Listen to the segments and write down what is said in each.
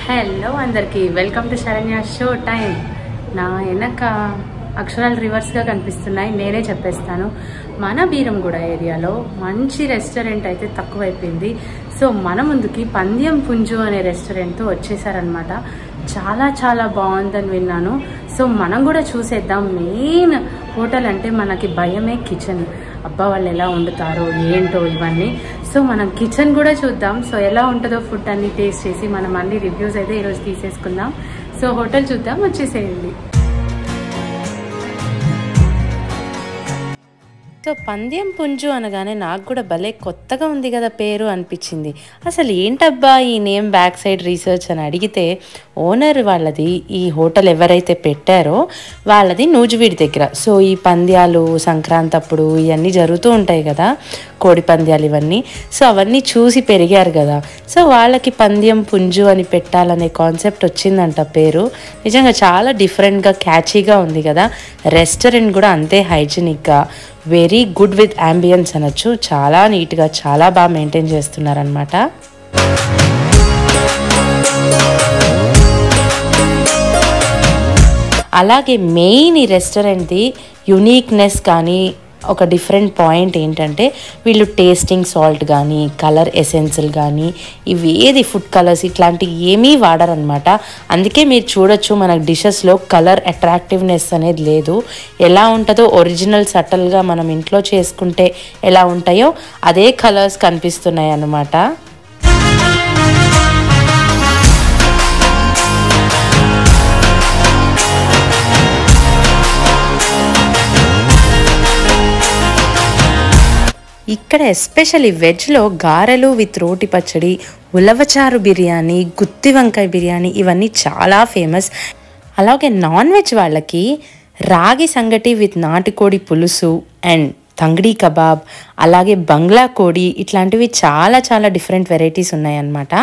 Hello అందరికీ welcome to Saranya show time. నా వెనక అక్షరాలు రివర్స్గా కనిపిస్తున్నాయి, నేనే చెప్పేస్తాను. మన బీరంగూడ ఏరియాలో మంచి రెస్టారెంట్ అయితే తక్కువైపోయింది. సో మన ముందుకి పంద్యం పుంజు అనే రెస్టారెంట్తో వచ్చేసారనమాట. చాలా చాలా బాగుందని విన్నాను. సో మనం కూడా చూసేద్దాం. మెయిన్ హోటల్ అంటే మనకి భయమే కిచెన్. అబ్బా వాళ్ళు ఎలా వండుతారో ఏంటో ఇవన్నీ. సో మనం కిచెన్ కూడా చూద్దాం. సో ఎలా ఉంటుందో ఫుడ్ అన్ని టేస్ట్ చేసి మనం అన్ని రివ్యూస్ అయితే ఈరోజు తీసేసుకుందాం. సో హోటల్ చూద్దాం, వచ్చేసేయండి. సో పంద్యం పుంజు అనగానే నాకు కూడా భలే కొత్తగా ఉంది కదా పేరు అనిపించింది. అసలు ఏంటబ్బా ఈ నేమ్ బ్యాక్ సైడ్ రీసెర్చ్ అని అడిగితే ఓనర్ వాళ్ళది, ఈ హోటల్ ఎవరైతే పెట్టారో వాళ్ళది నూజివీడి దగ్గర. సో ఈ పంద్యాలు సంక్రాంతి అప్పుడు ఇవన్నీ జరుగుతూ ఉంటాయి కదా, కోడి పంద్యాలు ఇవన్నీ. సో అవన్నీ చూసి పెరిగారు కదా. సో వాళ్ళకి పంద్యం పుంజు అని పెట్టాలనే కాన్సెప్ట్ వచ్చిందంట పేరు. నిజంగా చాలా డిఫరెంట్గా క్యాచీగా ఉంది కదా. రెస్టారెంట్ కూడా అంతే హైజీనిక్గా, వెరీ గుడ్ విత్ అంబియన్స్ అనొచ్చు. చాలా నీట్గా చాలా బాగా మెయింటైన్ చేస్తున్నారనమాట. అలాగే మెయిన్ ఈ రెస్టారెంట్ది యునీక్నెస్ కానీ ఒక డిఫరెంట్ పాయింట్ ఏంటంటే వీళ్ళు టేస్టింగ్ సాల్ట్ కానీ కలర్ ఎసెన్సులు కానీ ఇవి ఏది ఫుడ్ కలర్స్ ఇట్లాంటివి ఏమీ వాడరనమాట. అందుకే మీరు చూడొచ్చు మనకు డిషెస్లో కలర్ అట్రాక్టివ్నెస్ అనేది లేదు. ఎలా ఉంటుందో ఒరిజినల్ సటల్గా మనం ఇంట్లో చేసుకుంటే ఎలా ఉంటాయో అదే కలర్స్ కనిపిస్తున్నాయి అన్నమాట. ఇక్కడ ఎస్పెషల్లీ వెజ్లో గారెలు విత్ రోటి పచ్చడి, ఉలవచారు బిర్యానీ, గుత్తి వంకాయ బిర్యానీ ఇవన్నీ చాలా ఫేమస్. అలాగే నాన్ వెజ్ వాళ్ళకి రాగి సంగటి విత్ నాటుకోడి పులుసు అండ్ తంగడి కబాబ్, అలాగే బంగ్లా కోడి ఇట్లాంటివి చాలా చాలా డిఫరెంట్ వెరైటీస్ ఉన్నాయన్నమాట.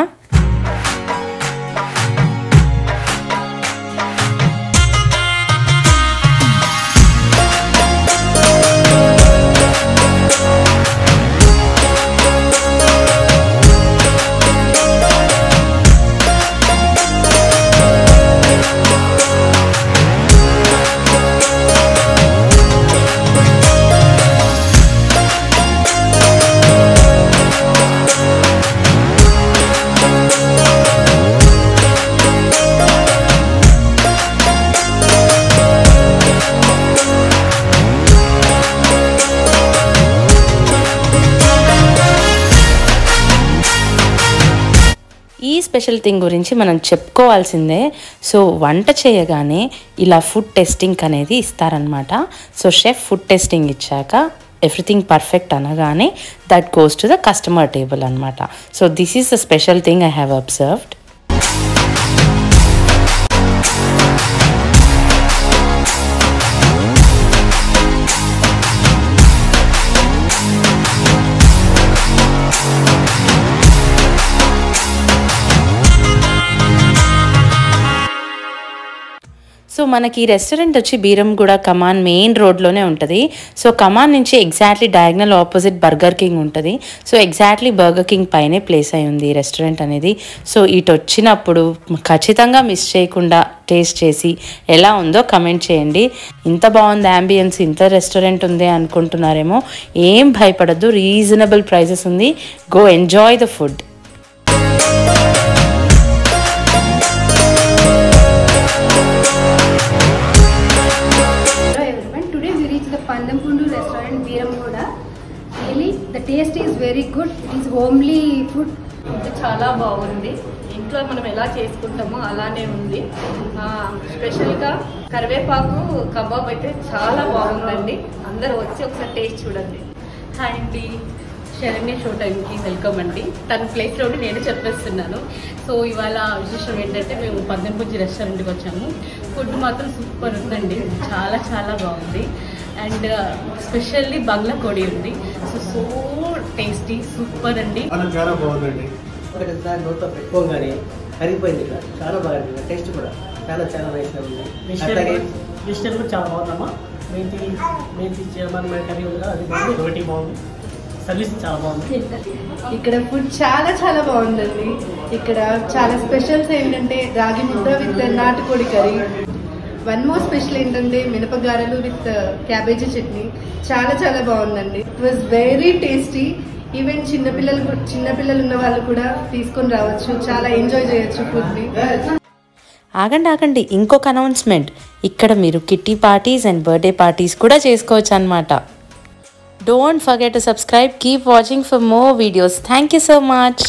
ఈ స్పెషల్ థింగ్ గురించి మనం చెప్పుకోవాల్సిందే. సో వంట చేయగానే ఇలా ఫుడ్ టెస్టింగ్ అనేది ఇస్తారనమాట. సో షెఫ్ ఫుడ్ టెస్టింగ్ ఇచ్చాక ఎవ్రీథింగ్ పర్ఫెక్ట్ అనగానే that goes to the customer table అనమాట. So this is the special thing I have observed. So మనకి ఈ రెస్టారెంట్ వచ్చి బీరంగూడ కమాన్ మెయిన్ రోడ్లోనే ఉంటుంది. సో కమాన్ నుంచి exactly diagonal opposite burger king ఉంటుంది. సో ఎగ్జాక్ట్లీ బర్గర్ కింగ్ పైనే ప్లేస్ అయి ఉంది ఈ రెస్టారెంట్ అనేది. సో ఇటు వచ్చినప్పుడు ఖచ్చితంగా మిస్ చేయకుండా టేస్ట్ చేసి ఎలా ఉందో కమెంట్ చేయండి. ఇంత బాగుంది అంబియన్స్, ఇంత రెస్టారెంట్ ఉంది అనుకుంటున్నారేమో, ఏం భయపడద్దు, రీజనబుల్ ప్రైజెస్ ఉంది. Go enjoy the food. Pandam Pundu restaurant Biramuda. Really the taste is very good. It is homely food. చాలా బాగుంది. ఇంట్లో మనం ఎలా చేసుకుంటామో అలానే ఉంది. స్పెషల్గా కరివేపాకు కబాబ్ అయితే చాలా బాగుందండి. అందరూ వచ్చి ఒకసారి టేస్ట్ చూడండి. హాయ్ అండి, శరణ్య షో టైంకి వెల్కమ్ అండి. తన ప్లేస్లో నేను చెప్పేస్తున్నాను. సో ఇవాళ విశేషం ఏంటంటే మేము పందెం పుంజి రెస్టారెంట్కి వచ్చాము. ఫుడ్ మాత్రం సూపర్ ఉందండి, చాలా చాలా బాగుంది. అండ్ స్పెషల్లీ బంగ్లా కోడి ఉంది. సో టేస్టీ సూపర్ అండి. చాలా బాగుందండి. ఒకటిసారి నోట్లో పెట్టుకోగానే కరిగిపోయింది. చాలా బాగుంది. టేస్ట్ కూడా చాలా చాలా నైస్గా ఉంది. వెజిటేబుల్ కూడా చాలా బాగుందమ్మా. మేతి చీరమన్ కర్రీ ఉంది కదా, అది బాగుంది. రోటీ బాగుంది. సర్వీస్ చాలా బాగుంది. ఇక్కడ ఫుడ్ చాలా చాలా బాగుందండి. ఇక్కడ చాలా స్పెషల్స్ ఏంటంటే రాగి ముద్ద విత్ నాటుకోడి కర్రీ. వన్ మోర్ స్పెషల్ ఏంటంటే మినపగారెలు విత్ క్యాబేజీ చట్నీ. చాలా చాలా బాగుందండి. It was very tasty. Even చిన్నపిల్లలు ఉన్న వాళ్ళు కూడా తీసుకొని రావచ్చు, చాలా ఎంజాయ్ చేయొచ్చు ఫుడ్ని. ఆగండి, ఇంకొక అనౌన్స్మెంట్. ఇక్కడ మీరు kitty parties and birthday parties కూడా చేసుకోవచ్చు అన్నమాట. Don't forget to subscribe. Keep watching for more videos. Thank you so much.